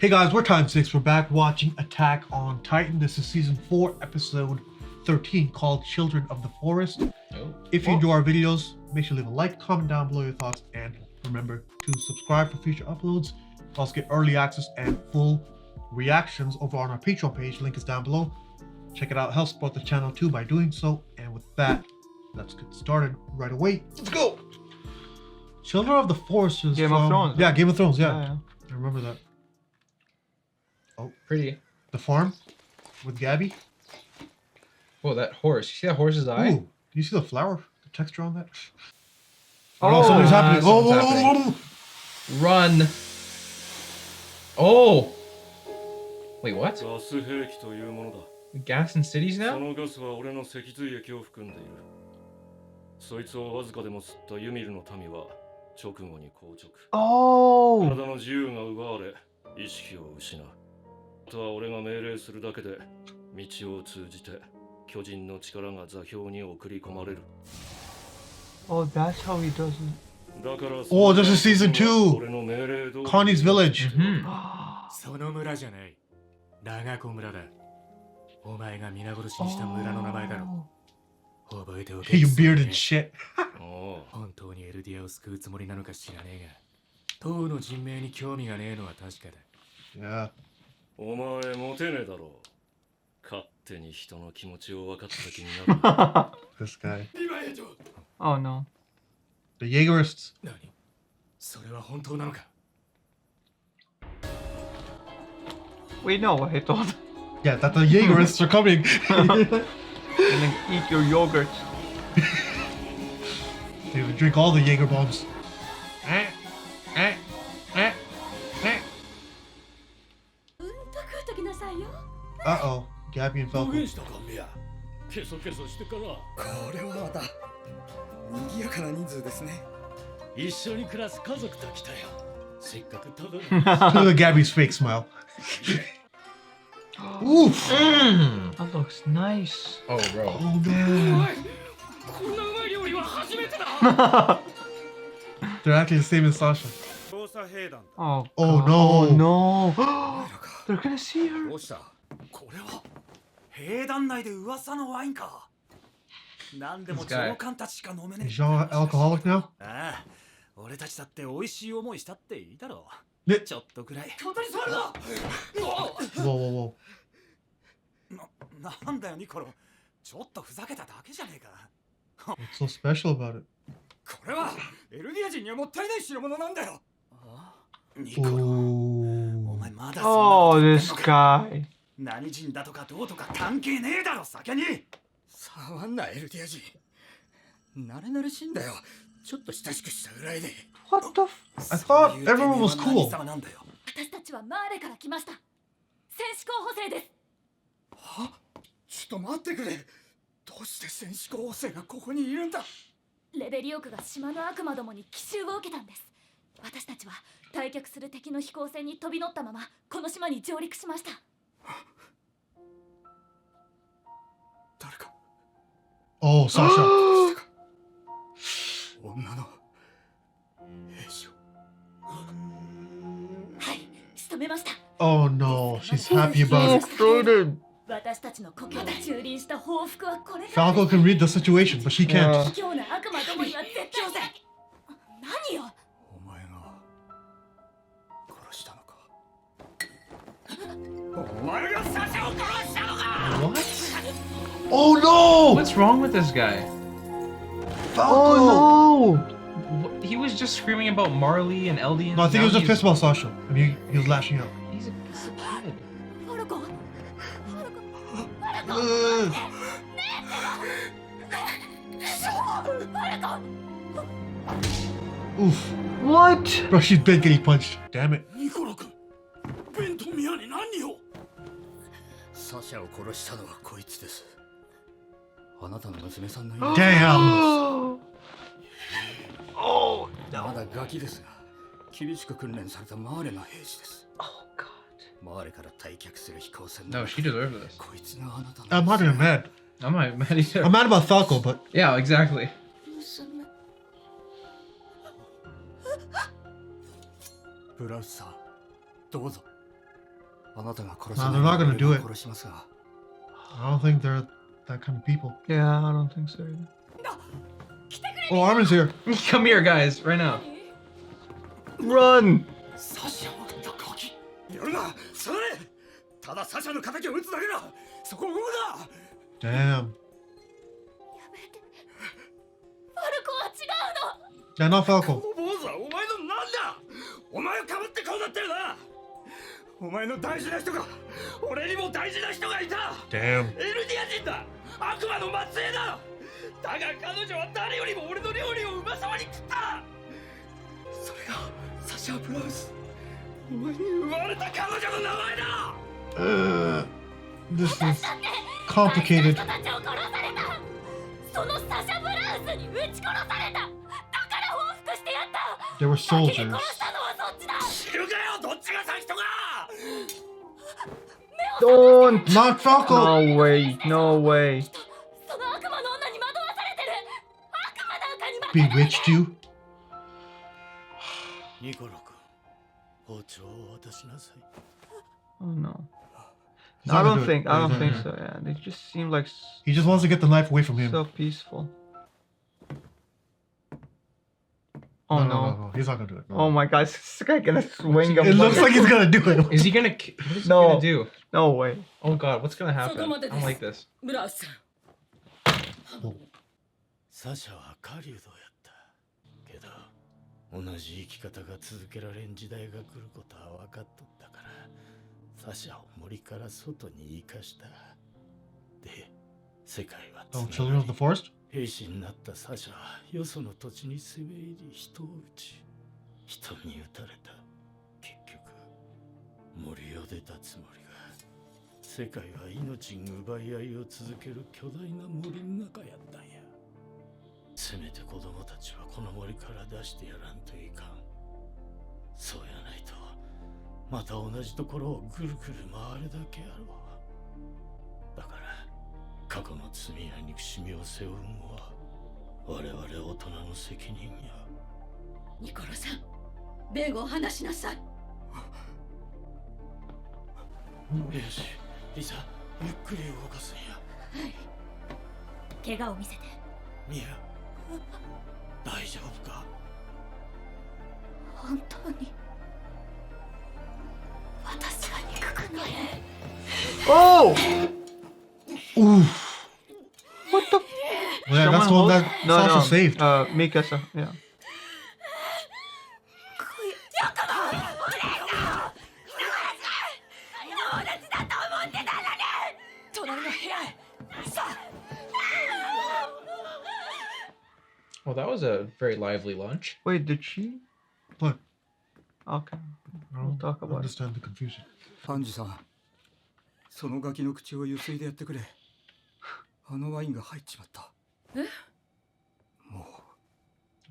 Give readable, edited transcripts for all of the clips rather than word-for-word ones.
Hey guys, we're Time 6. We're back watching Attack on Titan. This is Season 4, Episode 13, called Children of the Forest. If you enjoy our videos, make sure to leave a like, comment down below your thoughts, and remember to subscribe for future uploads. Also get early access and full reactions over on our Patreon page. Link is down below. Check it out. Help support the channel too by doing so. And with that, let's get started right away. Let's go! Children of the Forest is Game of Thrones. Yeah, Game of Thrones, yeah. I remember that. Oh, pretty. The farm with Gabby. Oh, that horse. You see that horse's eye? Ooh, do you see the flower? The texture on that? Oh, something's happening. something's happening. Run. Oh. Wait, what? Gas in cities now? Oh. 俺が命令するだけで道を通じて巨人の力が座標に送り込まれる。 Oh, that's how he does it. Oh, this is season 2. Connie's village. その村じゃない。長子村だ。お前が皆殺しにした村の名前だろ。覚えておけ。 Hey, you bearded shit. 本当にエルディアを救うつもりなのか知らねえが、党の人命に興味がねえのは確かだ。Yeah. お前モテねえだろ。勝手に人の気持ちを分かった気になる。 This guy. Oh no. The Jaegerists. 何？それは本当なのか？ Wait, no, I told him. Yeah, that the Jaegerists are coming. And then eat your yogurt. They would drink all the Jaeger bombs. Uh-oh, Gabby and Falcon. これはまた賑やかな人数ですね。一緒に暮らす家族と来たよ。せっかくただ。 Look at Gabby's fake smile. Oof! That looks nice. Oh, bro. Oh no! They're actually the same as Sasha. Oh, Oh God. no! Oh no! They're gonna see her. これは兵団内で噂のワインか。何でも上官たちしか飲めねえ。 Is Jean alcoholic now? ああ、俺たちだって美味しい思いしたっていいだろう。ねちょっとくらい。本当にそれだ。 Whoa, whoa, whoa. なんだよニコロ。ちょっとふざけただけじゃねえか。 What's so special about it? これはエルディア人にはもったいない代物なんだよ。ニコロ、 Ooh. お前まだ Oh, this guy. 何人だとかどうとか関係ねえだろ、酒に。触んなエルディア人。慣れ慣れしいんだよ。ちょっと親しくしたぐらいで。 What the I thought everyone was cool. 私たちはマーレから来ました。戦士候補生です。は？ちょっと待ってくれ。どうして戦士候補生がここにいるんだ？レベリオクが島の悪魔どもに奇襲を受けたんです。私たちは退却する敵の飛行船に飛び乗ったままこの島に上陸しました。誰か。 Oh, Sasha. 女の兵士を。はい、仕留めました。 Oh no, she's happy about it. Exploded. 私たちの故郷で駐輪した報復はこれから。 Falco can read the situation, but she can't. 卑怯な悪魔どもには絶対に。何よ。お前が殺したのか。 What? Oh no! What's wrong with this guy? Falco! Oh He was just screaming about Marley and Eldians. No, I think he was Now just pissed about Sasha. I mean, he was lashing out. He's a kid. ファルコン。ファルコン。ファルコン。 Ugh. ファルコン。 Oof. no! What? Bro, she's been getting punched. Damn it. ニコロ君、ベンとミアに何を？サシャを殺したのはこいつです。あなたの娘さんの命。 Damn. Oh まだガキですが、厳しく訓練されたマーレの兵士です。 God. マーレから退却する飛行船。 No, she deserves this. こいつがあなたの。 I'm not even mad. I'm not mad either. I'm mad about Falco, but Yeah, exactly. 娘。ブラウスさん、どうぞ。No, they're not gonna do it. I don't think they're that kind of people. Yeah, I don't think so either. Oh, Armin's here. Come here, guys, right now. Run! サシャを撃った攻撃やるなそれただサシャの敵を撃つだけだそこを動くな Damn. ファルコは違うの Yeah, not こ Falco. の坊主はお前のなんだお前をかぶってこうなってるなお前の大事な人が俺にも大事な人がいた Damn. エルディア人だ悪魔の末裔だだが彼女は誰よりも俺の料理をうまそうに食ったそれがサシャ・ブラウスお前に奪われた彼女の名前だ This is complicated. 人たちを殺されたそのサシャ・ブラウスに撃ち殺されただから報復してやった They were 先に soldiers. 殺したのはそっちだ知るかよどっちが先とか Don't! Not Falco. No way, no way. その悪魔の女に惑わされてる悪魔なんかに負けない Bewitched you. ニコロ君包丁を渡しなさい Oh no. He's I not gonna don't do it. think, I He's don't not think gonna- so, yeah. They just seem like He just wants to get the knife away from him. so peaceful. Oh no, no. no, no, no. He's not gonna do it. No. Oh my god, is this guy gonna swing a It looks like he's gonna do it. Is he gonna? What is he No. gonna do? No way. Oh God, what's gonna happen? I don't like this. ブラウスサシャは狩人やったけど同じ生き方が続けられん時代が来ることは分かっとったからサシャを森から外に生かしたで世界は Oh, つな Children が of the Forest? り兵士になったサシャはよその土地に攻め入り人を撃ち人に撃たれた結局森を出たつもりが世界は命に奪い合いを続ける巨大な森の中やったんやせめて子供たちはこの森から出してやらんといかんそうやないとまた同じところをぐるぐる回るだけやろうだから過去の罪や憎しみを背負うのは我々大人の責任やニコロさん弁護を話しなさいよしリサゆっくり動かすんや怪我を見せてミア大丈夫か本当に私は憎くない Oh! Oof. What the? Yeah, that's the one that Sasha saved. Mikasa, yeah. 隣の部屋へさあ Well, that was a very lively lunch. Wait, did she? What? Okay. I We'll don't talk about it. understand the confusion. ハンジさんそのガキの口をゆすいでやってくれあのワインが入っちまったえも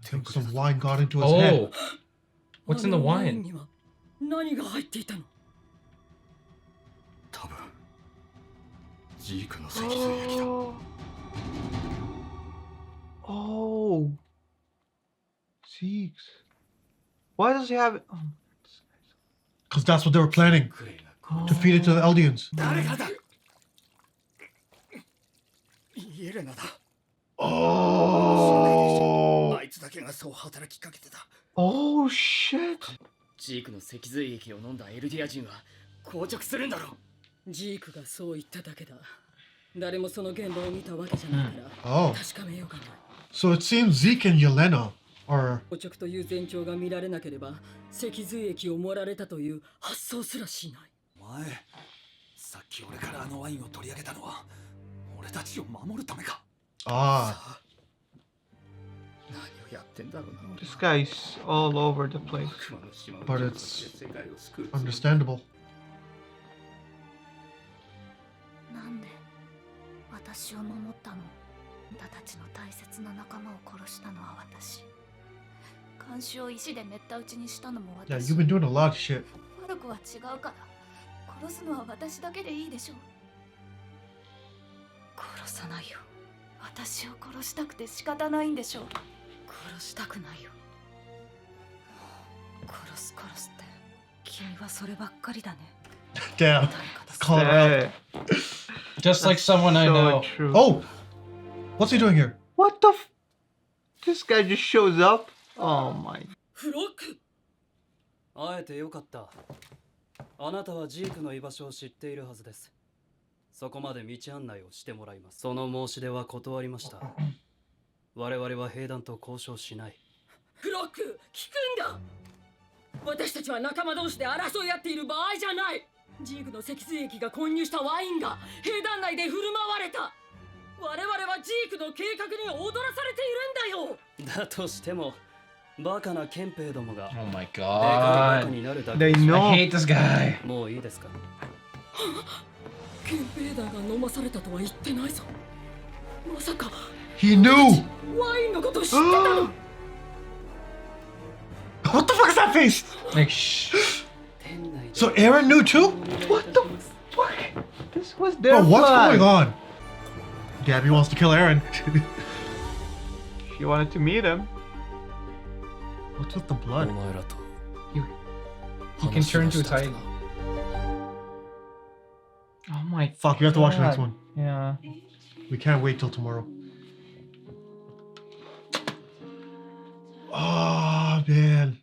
I think some wine got into his head. Oh, what's in the あのワイン wine? には何が入っていたの多分ジークの脊髄液だ Oh. Zeeks. Why does he have it? Oh. Because that's what they were planning. クレイが To feed it to the Eldians. 誰がだイエレナだ Oh. あいつだけがそう働きかけてた Oh shit. ジークの脊髄液を飲んだエルディア人は硬直するんだろう。ジークがそう言っただけだ。誰もその現場を見たわけじゃないから Oh. 確かめようがない。 So it seems Zeke and Yelena are. 硬直という前兆が見られなければ脊髄液を盛られたという発想すらしない。お前さっき俺からあのワインを取り上げたのは俺たちを守るためか Ah. 何をやってんだろうな。 This guy's all over the place. But it's understandable. なんで私を守ったの？あんたたちの大切な仲間を殺したのは私。監視を石でめった打ちにしたのも Yeah, 私。 you've been doing a lot of shit. ファルコは違うから殺すのは私だけでいいでしょう。殺さないよ。私を殺したくて仕方ないんでしょう。殺したくないよ。殺すって君はそればっかりだね。Damn. Let's call her out. Just like someone I So know. true. Oh! What's he doing here? What the This guy just shows up? Oh my. フロック会えてよかった。あなたはジークの居場所を知っているはずです。そこまで道案内をしてもらいます。その申し出は断りました。我々は兵団と交渉しない。フロック聞くんだ。私たちは仲間同士で争い合っている場合じゃない。ジークの脊髄液が混入したワインが兵団内で振る舞われた。我々はジークの計画に踊らされているんだよ。だとしても、バカな憲兵どもが Oh my でかいバカ god. になるだけ They です。 know. I hate this guy. もういいですか。憲兵団が飲まされたとは言ってないぞ。まさか He knew! ワインのこと知ってたの？ What the fuck is that face? Like, shh. 店内で So Aaron knew too? What the fuck? This was their Bro, what's plan. going on? Gabby wants to kill Aaron. She wanted to meet him. What's with the お blood? 前らと He can turn to a 話がしたくて titan. な。 Oh my. Fuck, we have to watch the next God. one. Yeah. We can't wait till tomorrow. Oh, man.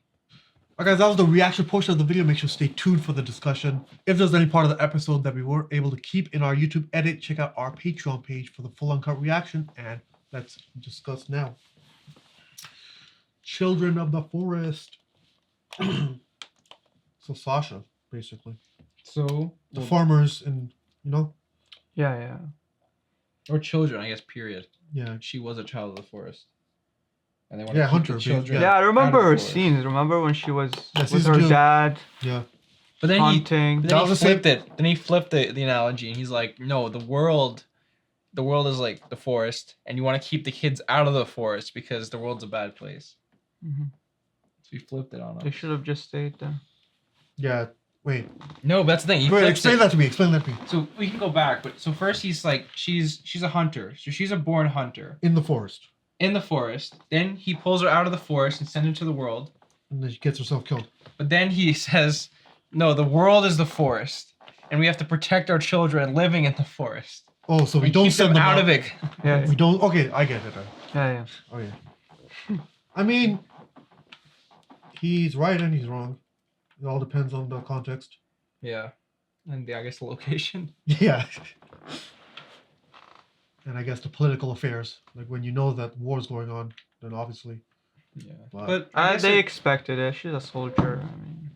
Alright, guys, that was the reaction portion of the video. Make sure to stay tuned for the discussion. If there's any part of the episode that we weren't able to keep in our YouTube edit, check out our Patreon page for the full uncut reaction. And let's discuss now. Children of the Forest. So Sasha, basically. So, The farmers and, you know? Yeah, yeah. or children, I guess, period. Yeah. She was a child of the forest. And they want Yeah, to keep Hunter, the children. Yeah, I remember out of her the forest. scenes. Remember when she was Yeah, with season her 2. dad Yeah. But then hunting? But That then he was the same- flipped it. Then he flipped the analogy, and he's like, "No, the world is like the forest, and you want to keep the kids out of the forest because the world's a bad place." Mhm. So he flipped it on They us. should have just stayed there. Yeah. Wait. No, but that's the thing. He Wait, flipped explain it. that to me. Explain that to me. So we can go back, but so first he's like, she's a hunter, so she's a born hunter In the forest. in the forest. Then he pulls her out of the forest and sends her to the world. And then she gets herself killed. But then he says, "No, the world is the forest, and we have to protect our children living in the forest. Oh, so we And don't keep send them them out of it." Yeah, We don't. Okay, I get it. yeah, yeah. Oh yeah. I mean, he's right and he's wrong. It all depends on the context. Yeah, and I guess the location. Yeah. And I guess the political affairs. Like when you know that war's going on, then obviously. Yeah, But- but I guess They it- expected it. She's a soldier. I mean,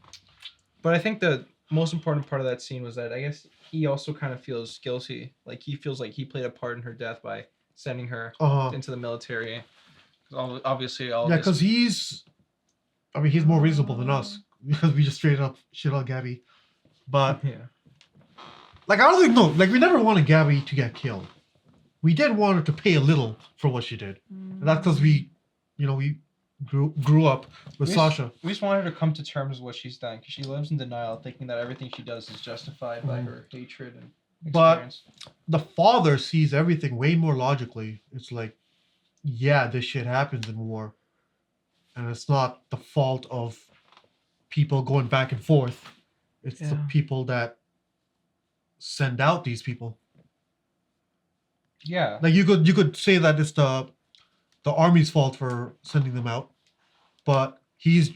But I think the most important part of that scene was that I guess he also kind of feels guilty. Like he feels like he played a part in her death by sending her into the military. 'Cause obviously, all Yeah, this. because he's more reasonable than us because we just straight up shit on Gabby. But Yeah. like I don't think like we never wanted Gabby to get killed. We did want her to pay a little for what she did, and that's because we grew up with We Sasha. We just want her to come to terms with what she's done because she lives in denial, thinking that everything she does is justified by her hatred and But- experience. The father sees everything way more logically. It's like, yeah, this shit happens in war, and it's not the fault of people going back and forth. It's the Yeah. people that send out these people. Yeah. Like you could say that it's the army's fault for sending them out, but he's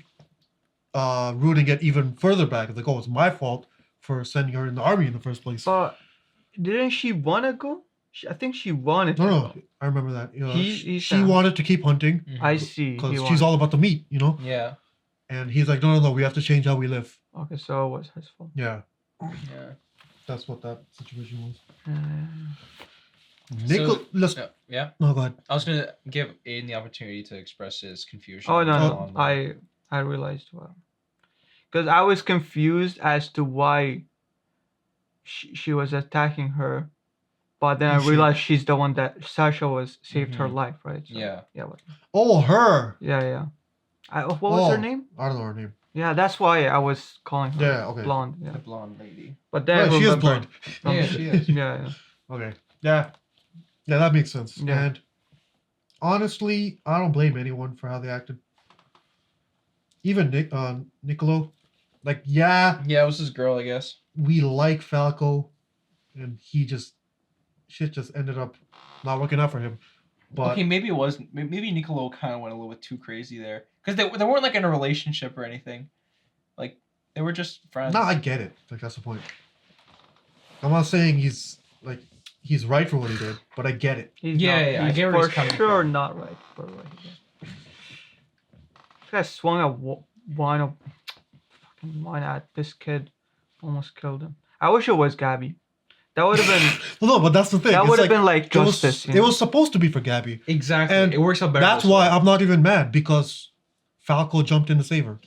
rooting it even further back. It's like, oh, it's my fault for sending her in the army in the first place. but didn't she want to go? I think she wanted to. No, go. I remember that. You know, He she said- wanted to keep hunting I see. because He she's wanted- all about the meat, you know. Yeah. And he's like, no, we have to change how we live. Okay, so it was his fault. Yeah, Yeah. that's what that situation was. Yeah. Nicholas, Yeah. no, go ahead. I was gonna give Aiden the opportunity to express his confusion. Oh no, on no. the- I realized well, because I was confused as to why she was attacking her, but then I She- realized she's the one that Sasha was saved her Mhm. life, right? So, Yeah. Yeah. Oh, her. Yeah. What was her Oh, name? I don't know her name. Yeah, that's why I was calling her Yeah, okay. blonde. Yeah. The blonde lady. But then Right, I she is remember- blind. Yeah, she is. Yeah. Okay. Yeah, that makes sense. Yeah. And honestly, I don't blame anyone for how they acted. Even Niccolo, like, yeah, Yeah, it was his girl, I guess. we like Falco, and shit just ended up not working out for him. But okay, maybe it was. Maybe Niccolo kind of went a little bit too crazy there, because they weren't like in a relationship or anything. Like they were just friends. no, I get it. Like that's the point. I'm not saying he's right for what he did, but I get it. He's Yeah, I get where he's coming sure from. not right for what he did. This guy swung a fucking wine at this kid, almost killed him. I wish it was Gabby. That would have been. No, but that's the thing. That It's would have been like justice. It was supposed to be for Gabby. Exactly. And it works out better. That's this why way. I'm not even mad, because Falco jumped in to save her.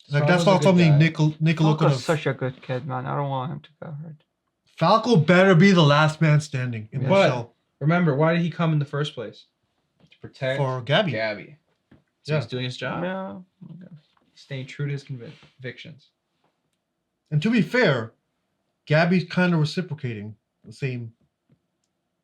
Like that's Falco's a not good something guy. Niccolo could Falco's have. such a good kid, man. I don't want him to get hurt. Falco better be the last man standing in the But- show Remember, why did he come in the first place? To protect for Gabby. Gabby. So Yeah. he's doing his job. Yeah. I guess. Staying true to his convictions. And to be fair, Gabby's kind of reciprocating the same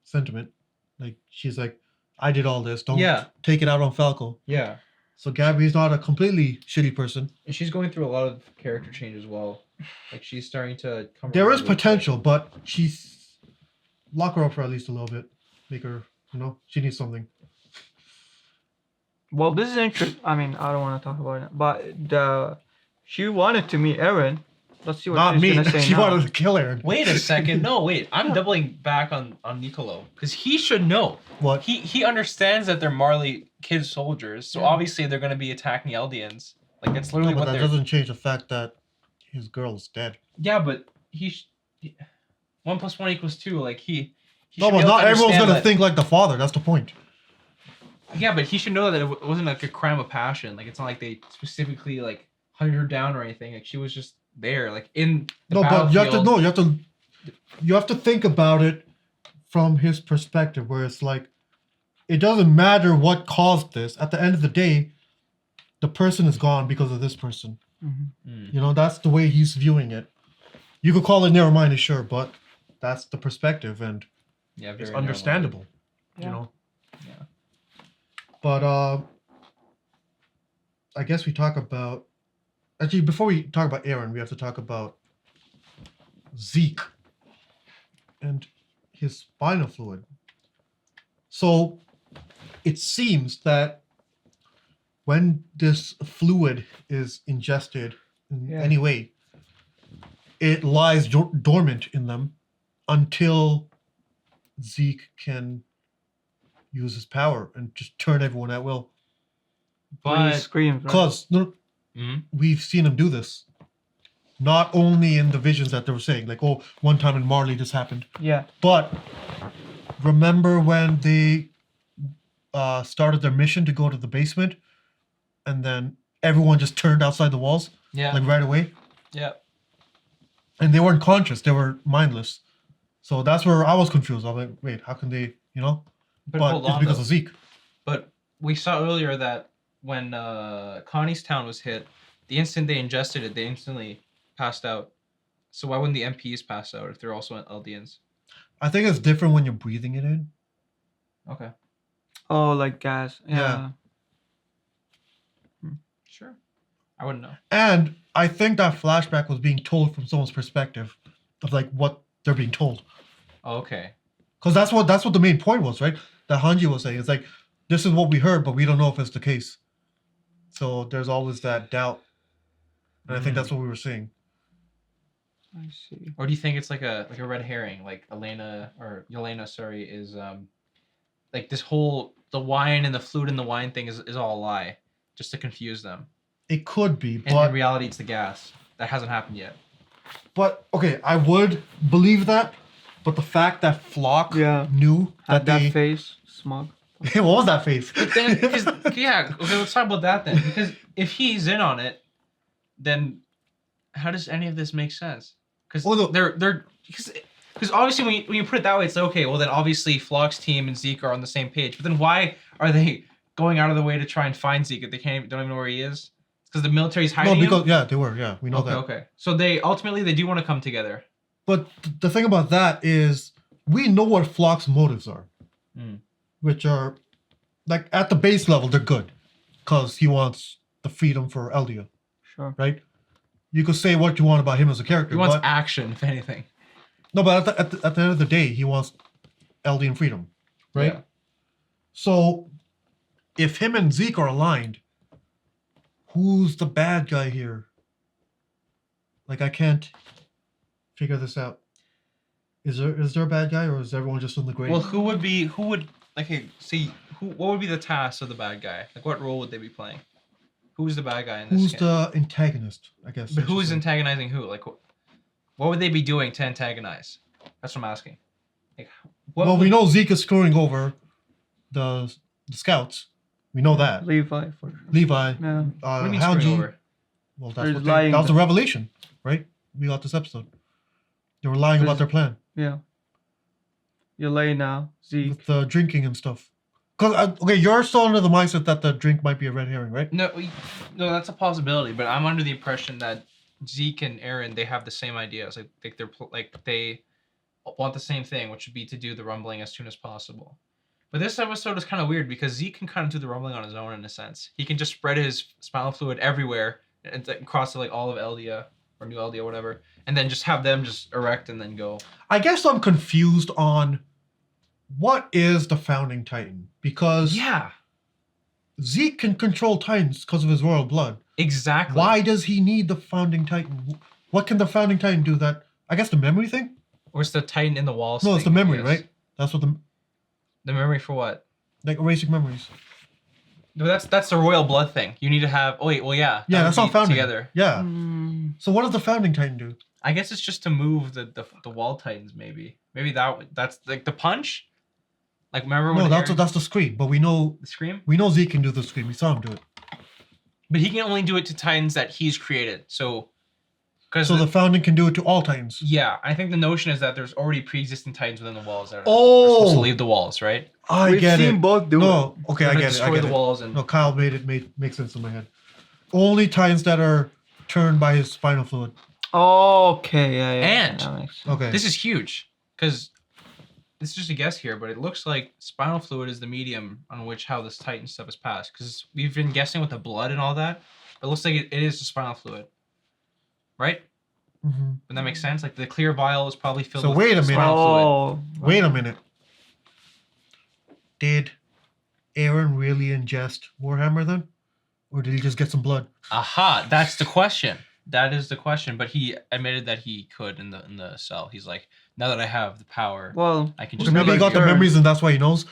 sentiment. Like she's like, I did all this. Don't Yeah. take it out on Falco. Yeah. So Gabby's not a completely shitty person. And she's going through a lot of character change as well. Like she's starting to come. There around is a little potential, but she's lock her up for at least a little bit. Make her, she needs something. Well, this is interesting. I mean, I don't want to talk about it, but she wanted to meet Aaron. Let's see what Not she's me. gonna say She now. wanted to kill Aaron. Wait a second. No, wait. I'm doubling back on Niccolo because he should know. What? He understands that they're Marley kid soldiers, so Yeah. obviously they're going to be attacking Eldians. Like that's literally No, but what that they're. doesn't change the fact that his girl is dead. Yeah, but 1 + 1 = 2. Like he No, should but be able not to everyone's understand gonna that- think like the father. That's the point. Yeah, but he should know that it wasn't like a crime of passion. Like it's not like they specifically like hunted her down or anything. Like she was just there, like in the No, but you have to battlefield. know. You have to think about it from his perspective, where it's like, it doesn't matter what caused this. At the end of the day, the person is gone because of this person. Mhm. That's the way he's viewing it. You could call it narrow-minded, sure, but that's the perspective, and Yeah, very it's narrow-minded. understandable. Yeah. Yeah. But I guess we talk about. Actually, before we talk about Aaron, we have to talk about Zeke and his spinal fluid. So it seems that when this fluid is ingested in Yeah. any way, it lies dormant in them until Zeke can use his power and just turn everyone at will. When he But screams, right? Because Mhm. we've seen him do this. Not only in the visions that they were saying, like, oh, one time in Marley this happened. Yeah. But remember when they started their mission to go to the basement, and then everyone just turned outside the walls, yeah, like right away? yeah. And they weren't conscious, they were mindless. So that's where I was confused. I was like, wait, how can they, But, But hold it's on, because though. of Zeke. But we saw earlier that when Connie's town was hit, the instant they ingested it, they instantly passed out. So why wouldn't the MPs pass out if they're also Eldians? I think it's different when you're breathing it in. Okay, Oh, like gas. Yeah. sure. I wouldn't know. And I think that flashback was being told from someone's perspective of like what they're being told. Oh, okay. Because that's what the main point was, right? That Hanji was saying. It's like, this is what we heard, but we don't know if it's the case. So there's always that doubt. And I think that's what we were seeing. I see. Or do you think it's like a red herring, like Yelena, sorry, is like this whole the wine and the fluid in the wine thing is all a lie, just to confuse them. It could be, And but in reality, it's the gas. That hasn't happened yet. okay, I would believe that. But the fact that Flock knew Had that that they... face, smug. What was that face? But then, okay, let's talk about that then. Because if he's in on it, then how does any of this make sense? Because because obviously when you put it that way, it's okay. Well, then obviously Flock's team and Zeke are on the same page. But then why are they going out of the way to try and find Zeke if they don't even know where he is? It's because the military's hiding No, because him? they were. Yeah, we know Okay, that. okay. So they do want to come together. But the thing about that is, we know what Flock's motives are, which are, like, at the base level, they're good, because he wants the freedom for Eldia, Sure. right? You could say what you want about him as a character. He wants but, action, if anything. No, but at the end of the day, he wants Eldian freedom, right? Yeah. So, if him and Zeke are aligned, who's the bad guy here? Like, I can't figure this out. Is there a bad guy, or is everyone just in the gray? Well, what would be the task of the bad guy? Like, what role would they be playing? Who's the bad guy in this Who's game? the antagonist, I guess? But who's antagonizing who? Like, what would they be doing to antagonize? That's what I'm asking. Like, we know Zeke is screwing over the scouts. We know that. Levi. Levi. Yeah. What do you mean screwing over? Well, that was the revelation, right? We got this episode. They were lying about their plan. Yeah. Yelena, Zeke. With the drinking and stuff. Because, okay, you're still under the mindset that the drink might be a red herring, right? No, that's a possibility. But I'm under the impression that Zeke and Aaron, they have the same ideas. They want the same thing, which would be to do the rumbling as soon as possible. But this episode is kind of weird because Zeke can kind of do the rumbling on his own in a sense. He can just spread his spinal fluid everywhere and across like all of Eldia or New Eldia, whatever, and then just have them just erect and then go. I guess I'm confused on what is the founding Titan, because Zeke can control Titans because of his royal blood. Exactly. Why does he need the founding Titan? What can the founding Titan do? That, I guess, the memory thing. Or it's the Titan in the walls. No, it's the memory, right? That's what the memory for what? Like erasing memories. No, that's the royal blood thing. You need to have. Oh wait, well yeah. Yeah, that's not founding together. Yeah. So what does the founding Titan do? I guess it's just to move the wall Titans. Maybe that's like the punch. Like remember when? No, that's the scream. But we know the scream. We know Zeke can do the scream. We saw him do it. But he can only do it to Titans that he's created. So the founding can do it to all Titans. Yeah, I think the notion is that there's already pre-existing Titans within the walls that are supposed to leave the walls, right? We've seen both do it. Okay, I get it. Destroy the walls and Kyle make sense in my head. Only Titans that are turned by his spinal fluid. Okay, yeah. And this is huge because this is just a guess here, but it looks like spinal fluid is the medium on which how this Titan stuff is passed. Because we've been guessing with the blood and all that. It looks like it is the spinal fluid, right? Mm-hmm. Would that make sense? Like the clear vial is probably filled with wait a minute. spinal fluid. Wait a minute. Did Aaron really ingest Warhammer then? Or did he just get some blood? Aha, that's the question. That is the question. But he admitted that he could in the cell. He's like, now that I have the power, I can just. Maybe he got the memories and that's why he knows.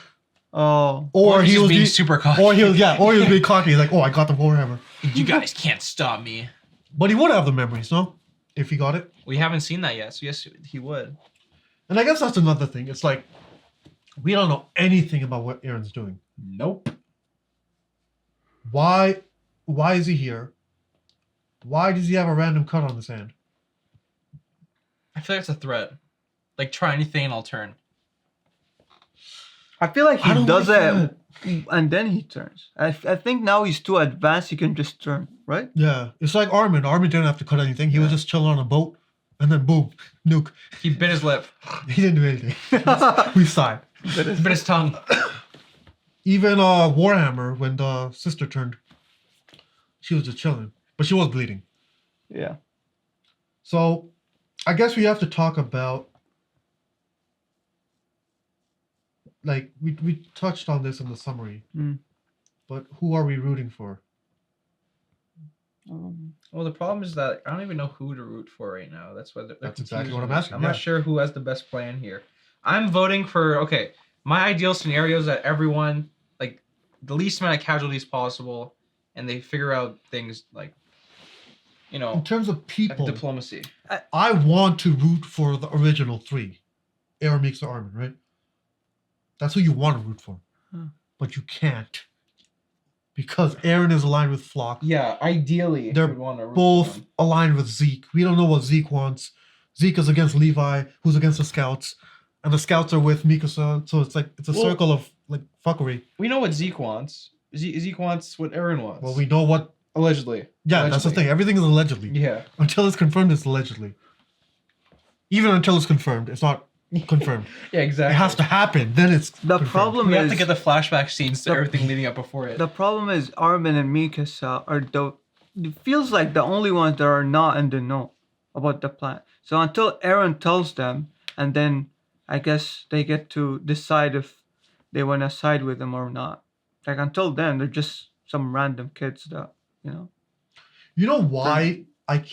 Oh. Or he was being super cocky. Or he was being cocky. Like, oh, I got the Warhammer. You guys can't stop me. But he would have the memories, no? If he got it. We haven't seen that yet, so yes, he would. And I guess that's another thing. It's like, we don't know anything about what Aaron's doing. Nope. Why is he here? Why does he have a random cut on his hand? I feel like it's a threat. Like, try anything and I'll turn. I feel like he does it and then he turns. I think now he's too advanced, he can just turn, right? Yeah. It's like Armin. Armin didn't have to cut anything. He was just chilling on a boat and then boom, nuke. He bit his lip. He didn't do anything. We saw it. Bit his tongue. Even Warhammer, when the sister turned, she was just chilling. But she was bleeding. Yeah. So, I guess we have to talk about, like, we touched on this in the summary, but who are we rooting for? Well, the problem is that I don't even know who to root for right now. That's exactly what I'm asking. I'm not sure who has the best plan here. I'm voting for, my ideal scenario is that everyone, like, the least amount of casualties possible, and they figure out things like, in terms of people, like diplomacy. I want to root for the original three. Aaron, Meeks, or Armin, right? That's who you want to root for. But you can't. Because Aaron is aligned with Flock. Yeah, ideally. They're both aligned with Zeke. We don't know what Zeke wants. Zeke is against Levi, who's against the Scouts. And the Scouts are with Mikasa. So it's like, it's a circle of, like, fuckery. We know what Zeke wants. Zeke wants what Aaron wants. Well, we know what... Allegedly. Yeah, that's the thing. Everything is allegedly. Yeah. Until it's confirmed, it's allegedly. Even until it's confirmed, it's not confirmed. Yeah, exactly. It has to happen. Then it's the confirmed. problem. We is have to get the flashback scenes to everything leading up before it. The problem is Armin and Mikasa are it feels like the only ones that are not in the know about the plan. So until Eren tells them, and then I guess they get to decide if they want to side with him or not. Like until then, they're just some random kids that, you know. You know why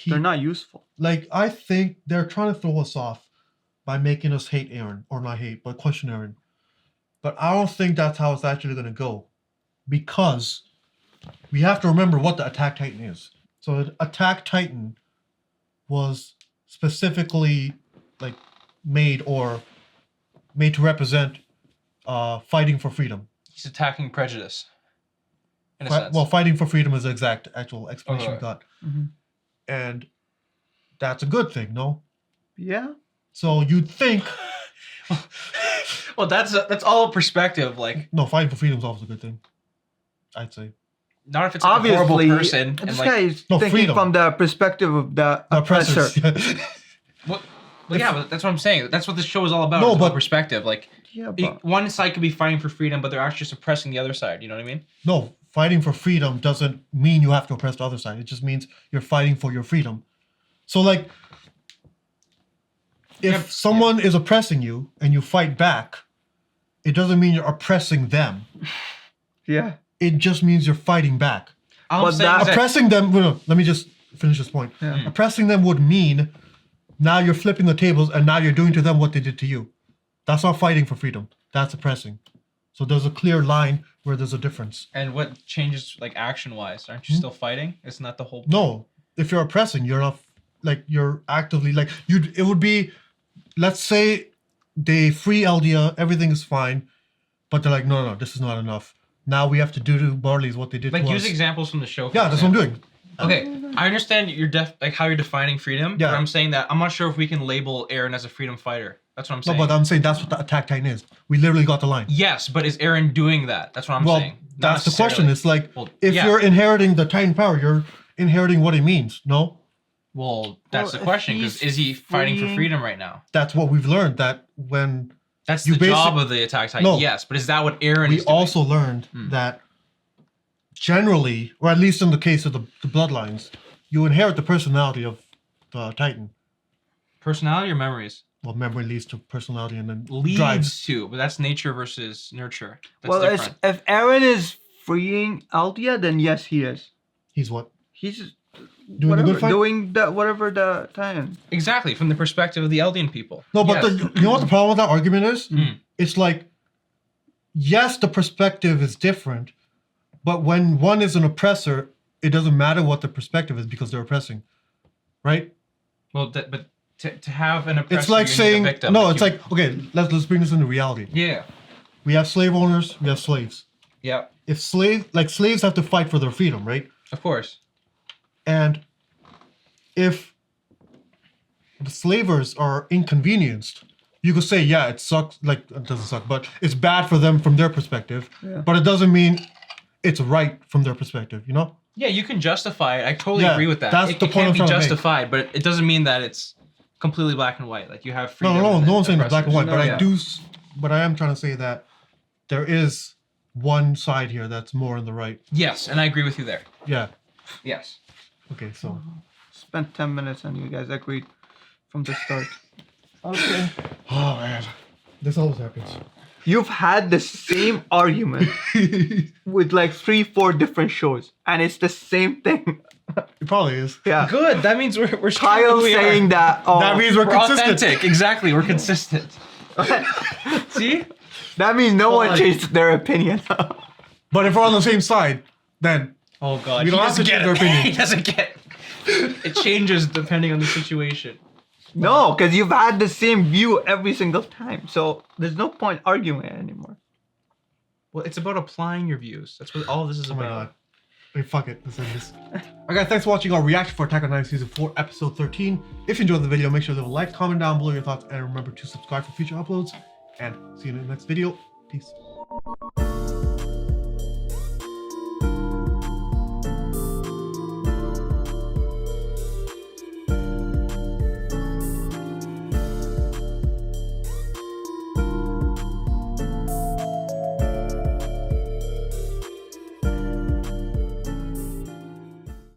they're not useful. Like, I think they're trying to throw us off by making us hate Eren, or not hate, but question Eren. But I don't think that's how it's actually going to go, because we have to remember what the Attack Titan is. So the Attack Titan was specifically like made to represent fighting for freedom. He's attacking prejudice. In a sense. Well, fighting for freedom is the exact actual explanation we got. Mm-hmm. And that's a good thing, no? Yeah. So you'd think... well, that's all perspective. Like, no, fighting for freedom is always a good thing, I'd say. Not if it's like a horrible person. This guy is thinking freedom. From the perspective of the oppressor. Well, yeah, but that's what I'm saying. That's what this show is all about. No, but perspective. Like, yeah, but one side could be fighting for freedom, but they're actually suppressing the other side. You know what I mean? No, fighting for freedom doesn't mean you have to oppress the other side. It just means you're fighting for your freedom. So, like, if someone is oppressing you and you fight back, it doesn't mean you're oppressing them. Yeah. It just means you're fighting back. Oppressing them... No, let me just finish this point. Yeah. Oppressing them would mean now you're flipping the tables and now you're doing to them what they did to you. That's not fighting for freedom. That's oppressing. So there's a clear line where there's a difference. And what changes, like, action-wise? Aren't you still fighting? Isn't that the whole point? No. If you're oppressing, you're not... Like, you're actively... Like, it would be... Let's say they free Eldia, everything is fine, but they're like, no, this is not enough. Now we have to do to Barley's what they did to us. Like, use examples from the show. Yeah, that's what I'm doing. Okay, I understand how you're defining freedom, but I'm saying that I'm not sure if we can label Eren as a freedom fighter. That's what I'm saying. No, but I'm saying that's what the Attack Titan is. We literally got the line. Yes, but is Eren doing that? That's what I'm saying. Well, that's the question. It's like, if you're inheriting the Titan power, you're inheriting what it means, no? Well, that's the question, because is he fighting for freedom right now? That's what we've learned, that when... That's the job of the Attack Titan, no, yes, but is that what Eren is doing? We also learned that generally, or at least in the case of the bloodlines, you inherit the personality of the Titan. Personality or memories? Well, memory leads to personality and then leads to, but that's nature versus nurture. That's different. If Eren is freeing Eldia, then yes, he is. He's what? He's doing the good fight? Doing whatever the Titan. Exactly, from the perspective of the Eldian people. No, but you know what the problem with that argument is? It's like, yes, the perspective is different, but when one is an oppressor, it doesn't matter what the perspective is because they're oppressing, right? Well, but to have an oppressor, it's like saying victim, no. It's like, okay, let's bring this into reality. Yeah, we have slave owners, we have slaves. Yeah. If slaves have to fight for their freedom, right? Of course. And if the slavers are inconvenienced, you could say, yeah, it sucks. Like, it doesn't suck, but it's bad for them from their perspective. Yeah. But it doesn't mean it's right from their perspective, you know? Yeah, you can justify it. I totally agree with that. That's the point it I'm can trying be to make. justified, but it doesn't mean that it's completely black and white. Like, you have freedom. No one's saying it's black and white, but oppressors. but I am trying to say that there is one side here that's more in the right. Yes, and I agree with you there. Yeah. Yes. Okay, so spent 10 minutes and you guys agreed from the start. Okay. Oh man, this always happens. You've had the same argument with like 3-4 different shows, and it's the same thing. It probably is. Yeah. Good. That means we're Kyle saying that. Oh, that means we're consistent. Authentic. Exactly. We're consistent. See? That means no one changed their opinion. But if we're on the same side, then oh god, we don't have to change our opinion. He doesn't get. It changes depending on the situation. No, because you've had the same view every single time, so there's no point arguing anymore. Well, it's about applying your views. That's what all this is Oh about. my god. Wait, fuck it. Let's end this. Alright guys, thanks for watching our reaction for Attack on Titan Season 4, Episode 13. If you enjoyed the video, make sure to leave a like, comment down below your thoughts, and remember to subscribe for future uploads. And see you in the next video. Peace.